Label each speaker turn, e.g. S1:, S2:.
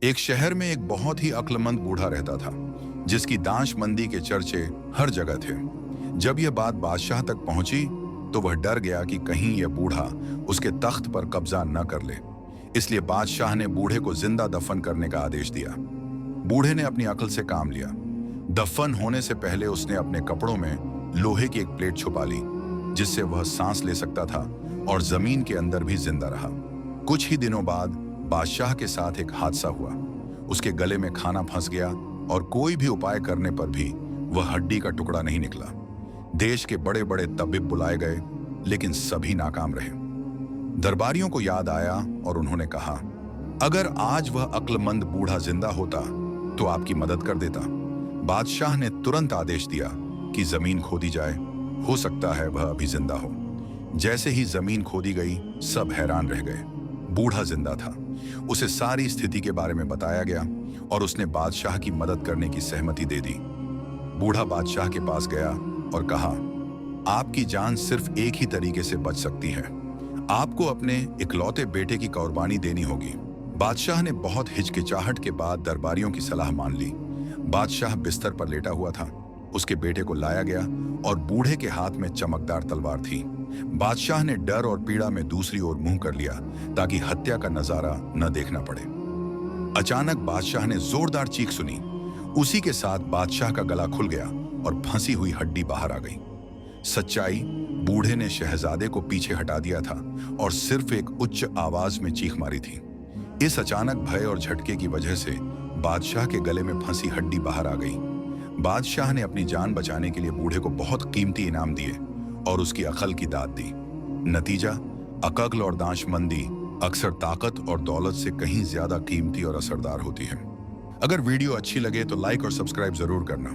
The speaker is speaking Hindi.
S1: एक शहर में एक बहुत ही अक्लमंद बूढ़ा रहता था, जिसकी दांशमंदी के चर्चे हर जगह थे। जब यह बात बादशाह तक पहुंची, तो वह डर गया कि कहीं यह बूढ़ा उसके तख्त पर कब्जा न कर ले। इसलिए बादशाह ने बूढ़े को जिंदा दफन करने का आदेश दिया। बूढ़े ने अपनी अक्ल से काम लिया। दफन होने से पहले उसने अपने कपड़ों में लोहे की एक प्लेट छुपा ली, जिससे वह सांस ले सकता था और जमीन के अंदर भी जिंदा रहा। कुछ ही दिनों बाद बादशाह के साथ एक हादसा हुआ। उसके गले में खाना फंस गया और कोई भी उपाय करने पर भी वह हड्डी का टुकड़ा नहीं निकला। देश के बड़े बड़े तबीब बुलाए गए, लेकिन सभी नाकाम रहे। दरबारियों को याद आया और उन्होंने कहा, अगर आज वह अक्लमंद बूढ़ा जिंदा होता तो आपकी मदद कर देता। बादशाह ने तुरंत आदेश दिया कि जमीन खोदी जाए, हो सकता है वह अभी जिंदा हो। जैसे ही जमीन खोदी गई, सब हैरान रह गए। बूढ़ा जिंदा था। उसे सारी स्थिति के बारे में बताया गया और उसने बादशाह की मदद करने की सहमति दे दी। बूढ़ा बादशाह के पास गया और कहा, आपकी जान सिर्फ एक ही तरीके से बच सकती है। आपको अपने इकलौते बेटे की कुर्बानी देनी होगी। बादशाह ने बहुत हिचकिचाहट के बाद दरबारियों की सलाह मान ली। बादशाह बिस्तर पर लेटा हुआ था। उसके बेटे को लाया गया और बूढ़े के हाथ में चमकदार तलवार थी। बादशाह ने डर और पीड़ा में दूसरी ओर मुंह कर लिया, ताकि हत्या का नजारा न देखना पड़े। अचानक बादशाह ने जोरदार चीख सुनी। उसी के साथ बादशाह का गला खुल गया और फंसी हुई हड्डी बाहर आ गई। सच्चाई, बूढ़े ने शहजादे को पीछे हटा दिया था और सिर्फ एक उच्च आवाज में चीख मारी थी। इस अचानक भय और झटके की वजह से बादशाह के गले में फंसी हड्डी बाहर आ गई। बादशाह ने अपनी जान बचाने के लिए बूढ़े को बहुत कीमती इनाम दिए और उसकी अकल की दाद दी। नतीजा, अक्ल और दांशमंदी अक्सर ताकत और दौलत से कहीं ज्यादा कीमती और असरदार होती है। अगर वीडियो अच्छी लगे तो लाइक और सब्सक्राइब जरूर करना।